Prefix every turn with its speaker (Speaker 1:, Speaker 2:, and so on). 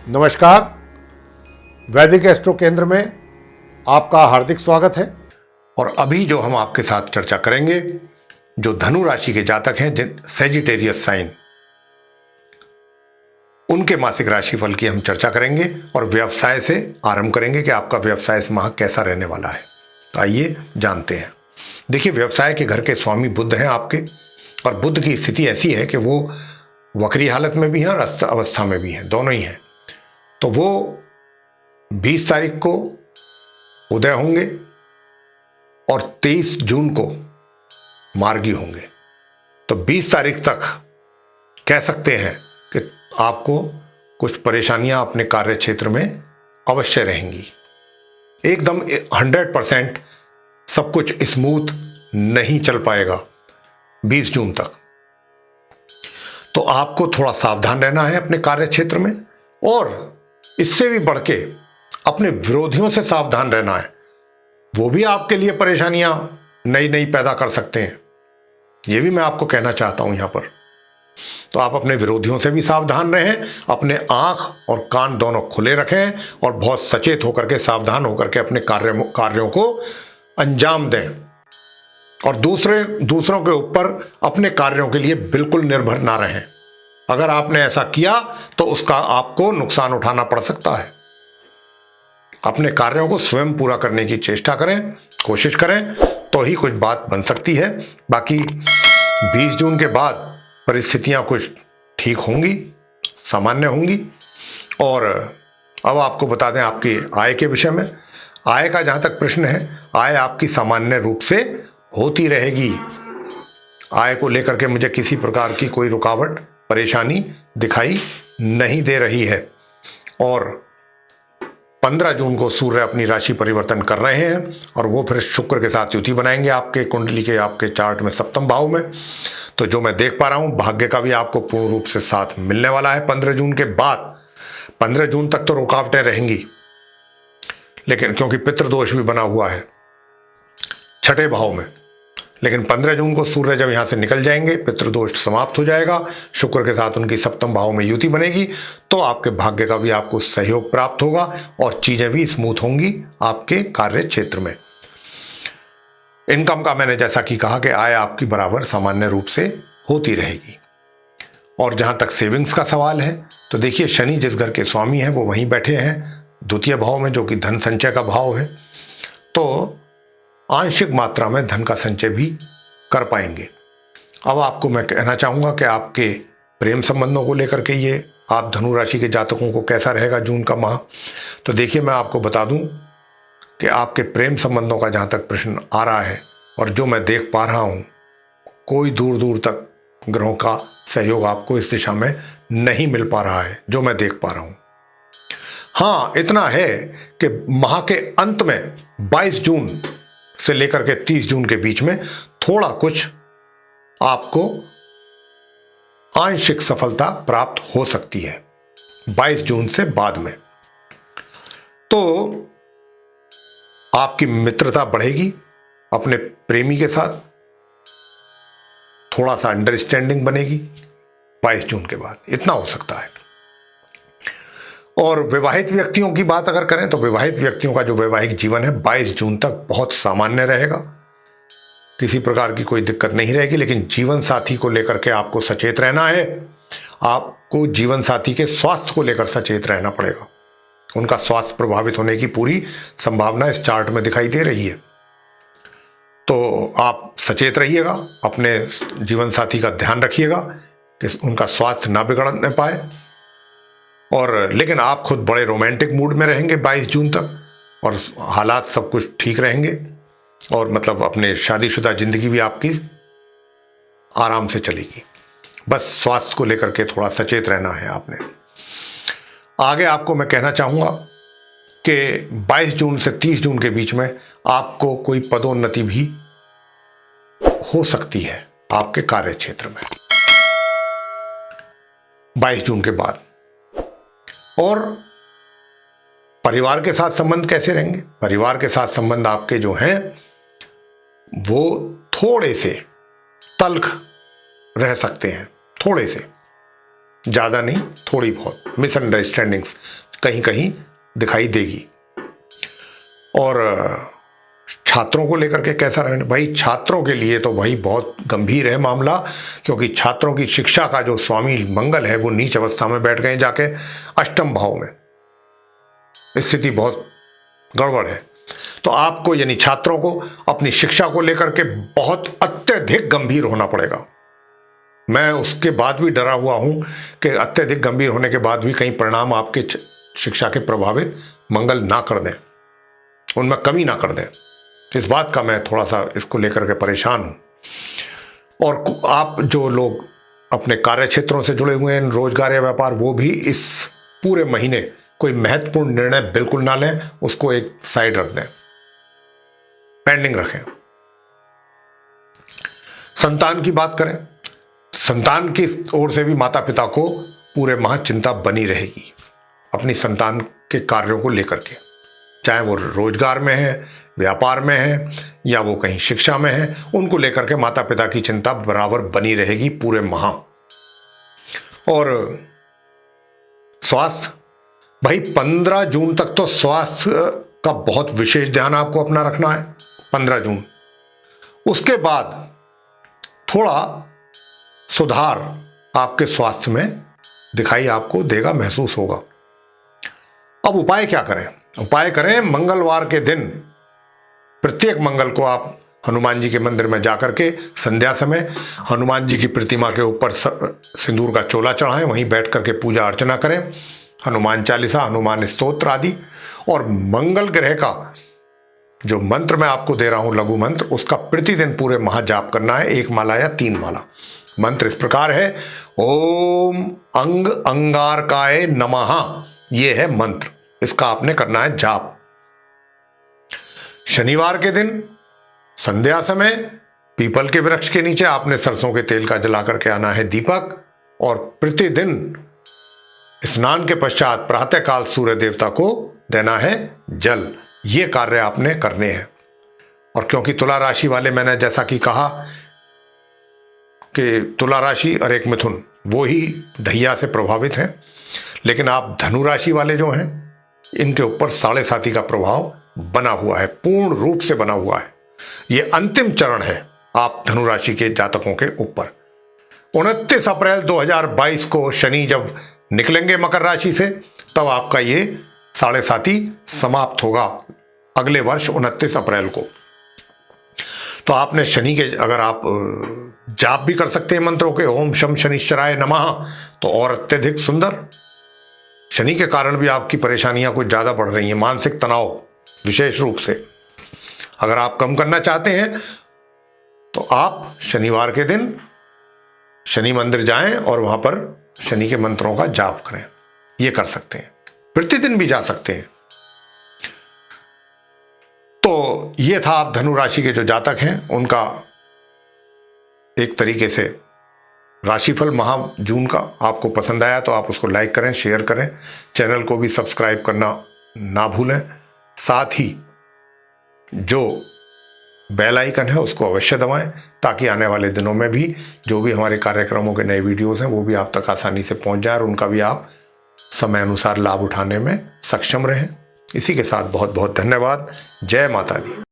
Speaker 1: नमस्कार। वैदिक एस्ट्रो केंद्र में आपका हार्दिक स्वागत है। और अभी जो हम आपके साथ चर्चा करेंगे, जो धनु राशि के जातक हैं, जिन सेजिटेरियस साइन, उनके मासिक राशिफल की हम चर्चा करेंगे और व्यवसाय से आरंभ करेंगे कि आपका व्यवसाय इस माह कैसा रहने वाला है। तो आइए जानते हैं। देखिए, व्यवसाय के घर के स्वामी बुध हैं आपके, और बुध की स्थिति ऐसी है कि वो वक्री हालत में भी हैं और अस्त अवस्था में भी हैं, दोनों ही हैं। तो वो 20 तारीख को उदय होंगे और 23 जून को मार्गी होंगे। तो 20 तारीख तक कह सकते हैं कि आपको कुछ परेशानियां अपने कार्य क्षेत्र में अवश्य रहेंगी। एकदम 100% सब कुछ स्मूथ नहीं चल पाएगा 20 जून तक। तो आपको थोड़ा सावधान रहना है अपने कार्य क्षेत्र में, और इससे भी बढ़ के अपने विरोधियों से सावधान रहना है। वो भी आपके लिए परेशानियां नई नई पैदा कर सकते हैं, ये भी मैं आपको कहना चाहता हूं यहां पर। तो आप अपने विरोधियों से भी सावधान रहें, अपने आंख और कान दोनों खुले रखें और बहुत सचेत होकर के, सावधान होकर के अपने कार्यों को अंजाम दें। और दूसरों के ऊपर अपने कार्यों के लिए बिल्कुल निर्भर ना रहें। अगर आपने ऐसा किया तो उसका आपको नुकसान उठाना पड़ सकता है। अपने कार्यों को स्वयं पूरा करने की चेष्टा करें, कोशिश करें, तो ही कुछ बात बन सकती है। बाकी 20 जून के बाद परिस्थितियां कुछ ठीक होंगी, सामान्य होंगी। और अब आपको बता दें आपकी आय के विषय में। आय का जहां तक प्रश्न है, आय आपकी सामान्य रूप से होती रहेगी। आय को लेकर के मुझे किसी प्रकार की कोई रुकावट, परेशानी दिखाई नहीं दे रही है। और 15 जून को सूर्य अपनी राशि परिवर्तन कर रहे हैं और वो फिर शुक्र के साथ युति बनाएंगे आपके कुंडली के, आपके चार्ट में सप्तम भाव में। तो जो मैं देख पा रहा हूं, भाग्य का भी आपको पूर्ण रूप से साथ मिलने वाला है 15 जून के बाद। 15 जून तक तो रुकावटें रहेंगी, लेकिन क्योंकि पितृदोष भी बना हुआ है 6ठे भाव में। लेकिन 15 जून को सूर्य जब यहां से निकल जाएंगे, पितृदोष समाप्त हो जाएगा, शुक्र के साथ उनकी सप्तम भाव में युति बनेगी, तो आपके भाग्य का भी आपको सहयोग प्राप्त होगा और चीजें भी स्मूथ होंगी आपके कार्य क्षेत्र में। इनकम का मैंने जैसा कि कहा कि आय आपकी बराबर सामान्य रूप से होती रहेगी। और जहां तक सेविंग्स का सवाल है, तो देखिए, शनि जिस घर के स्वामी हैं वो वहीं बैठे हैं द्वितीय भाव में, जो कि धन संचय का भाव है। तो आंशिक मात्रा में धन का संचय भी कर पाएंगे। अब आपको मैं कहना चाहूँगा कि आपके प्रेम संबंधों को लेकर के ये आप धनु राशि के जातकों को कैसा रहेगा जून का माह। तो देखिए, मैं आपको बता दूं कि आपके प्रेम संबंधों का जहाँ तक प्रश्न आ रहा है, और जो मैं देख पा रहा हूँ, कोई दूर दूर तक ग्रहों का सहयोग आपको इस दिशा में नहीं मिल पा रहा है, जो मैं देख पा रहा हूँ। हाँ, इतना है कि माह के अंत में 22 जून से लेकर के 30 जून के बीच में थोड़ा कुछ आपको आंशिक सफलता प्राप्त हो सकती है 22 जून से बाद में। तो आपकी मित्रता बढ़ेगी अपने प्रेमी के साथ, थोड़ा सा अंडरस्टैंडिंग बनेगी 22 जून के बाद, इतना हो सकता है। और विवाहित व्यक्तियों की बात अगर करें, तो विवाहित व्यक्तियों का जो वैवाहिक जीवन है 22 जून तक बहुत सामान्य रहेगा, किसी प्रकार की कोई दिक्कत नहीं रहेगी। लेकिन जीवन साथी को लेकर के आपको सचेत रहना है। आपको जीवन साथी के स्वास्थ्य को लेकर सचेत रहना पड़ेगा। उनका स्वास्थ्य प्रभावित होने की पूरी संभावना इस चार्ट में दिखाई दे रही है। तो आप सचेत रहिएगा, अपने जीवन साथी का ध्यान रखिएगा कि उनका स्वास्थ्य ना बिगड़ने पाए। और लेकिन आप खुद बड़े रोमांटिक मूड में रहेंगे 22 जून तक, और हालात सब कुछ ठीक रहेंगे, और मतलब अपने शादीशुदा जिंदगी भी आपकी आराम से चलेगी। बस स्वास्थ्य को लेकर के थोड़ा सचेत रहना है आपने। आगे आपको मैं कहना चाहूँगा कि 22 जून से 30 जून के बीच में आपको कोई पदोन्नति भी हो सकती है आपके कार्य क्षेत्र में 22 जून के बाद। और परिवार के साथ संबंध कैसे रहेंगे? परिवार के साथ संबंध आपके जो हैं वो थोड़े से तल्ख रह सकते हैं, थोड़े से, ज़्यादा नहीं, थोड़ी बहुत मिसअंडरस्टैंडिंग्स कहीं कहीं दिखाई देगी। और छात्रों को लेकर के कैसा रहना भाई, छात्रों के लिए तो भाई बहुत गंभीर है मामला, क्योंकि छात्रों की शिक्षा का जो स्वामी मंगल है वो नीच अवस्था में बैठ गए जाके अष्टम भाव में। स्थिति बहुत गड़बड़ है। तो आपको यानी छात्रों को अपनी शिक्षा को लेकर के बहुत अत्यधिक गंभीर होना पड़ेगा। मैं उसके बाद भी डरा हुआ हूं कि अत्यधिक गंभीर होने के बाद भी कहीं परिणाम आपके शिक्षा के प्रभावित मंगल ना कर दें, उनमें कमी ना कर दें। इस बात का मैं थोड़ा सा इसको लेकर के परेशान हूं। और आप जो लोग अपने कार्य क्षेत्रों से जुड़े हुए हैं, रोजगार या व्यापार, वो भी इस पूरे महीने कोई महत्वपूर्ण निर्णय बिल्कुल ना लें, उसको एक साइड रख दें, पेंडिंग रखें। संतान की बात करें, संतान की ओर से भी माता पिता को पूरे माह चिंता बनी रहेगी अपनी संतान के कार्यों को लेकर के, चाहे वो रोजगार में है, व्यापार में है, या वो कहीं शिक्षा में है, उनको लेकर के माता पिता की चिंता बराबर बनी रहेगी पूरे माह। और स्वास्थ्य भाई 15 जून तक तो स्वास्थ्य का बहुत विशेष ध्यान आपको अपना रखना है, 15 जून। उसके बाद थोड़ा सुधार आपके स्वास्थ्य में दिखाई आपको देगा, महसूस होगा। अब उपाय क्या करें? उपाय करें, मंगलवार के दिन प्रत्येक मंगल को आप हनुमान जी के मंदिर में जाकर के संध्या समय हनुमान जी की प्रतिमा के ऊपर सिंदूर का चोला चढ़ाएं, वहीं बैठ करके पूजा अर्चना करें, हनुमान चालीसा, हनुमान स्तोत्र आदि। और मंगल ग्रह का जो मंत्र मैं आपको दे रहा हूं, लघु मंत्र, उसका प्रतिदिन पूरे माह जाप करना है, 1 माला या 3 माला। मंत्र इस प्रकार है, ओम अंग अंगारकाय नमः, ये है मंत्र, इसका आपने करना है जाप। शनिवार के दिन संध्या समय पीपल के वृक्ष के नीचे आपने सरसों के तेल का जला करके आना है दीपक, और प्रतिदिन स्नान के पश्चात प्रातःकाल सूर्य देवता को देना है जल। ये कार्य आपने करने हैं। और क्योंकि तुला राशि वाले, मैंने जैसा कि कहा कि तुला राशि और एक मिथुन वो ही ढैया से प्रभावित हैं, लेकिन आप धनु राशि वाले जो हैं, इनके ऊपर 7.5 का प्रभाव बना हुआ है, पूर्ण रूप से बना हुआ है। ये अंतिम चरण है आप धनु राशि के जातकों के ऊपर। 29 अप्रैल 2022 को शनि जब निकलेंगे मकर राशि से, तब आपका ये 7.5 समाप्त होगा अगले वर्ष 29 अप्रैल को। तो आपने शनि के, अगर आप जाप भी कर सकते हैं मंत्रों के, ओम शम शनिश्चराय नमः, तो और अत्यधिक सुंदर। शनि के कारण भी आपकी परेशानियां कुछ ज्यादा बढ़ रही हैं, मानसिक तनाव विशेष रूप से। अगर आप कम करना चाहते हैं तो आप शनिवार के दिन शनि मंदिर जाएं और वहां पर शनि के मंत्रों का जाप करें। ये कर सकते हैं, प्रतिदिन भी जा सकते हैं। तो ये था आप धनु राशि के जो जातक हैं उनका एक तरीके से राशिफल माह जून का। आपको पसंद आया तो आप उसको लाइक करें, शेयर करें, चैनल को भी सब्सक्राइब करना ना भूलें। साथ ही जो बेल आइकन है उसको अवश्य दबाएं, ताकि आने वाले दिनों में भी जो भी हमारे कार्यक्रमों के नए वीडियोस हैं वो भी आप तक आसानी से पहुंच जाए और उनका भी आप समय अनुसार लाभ उठाने में सक्षम रहें। इसी के साथ बहुत बहुत धन्यवाद। जय माता दी।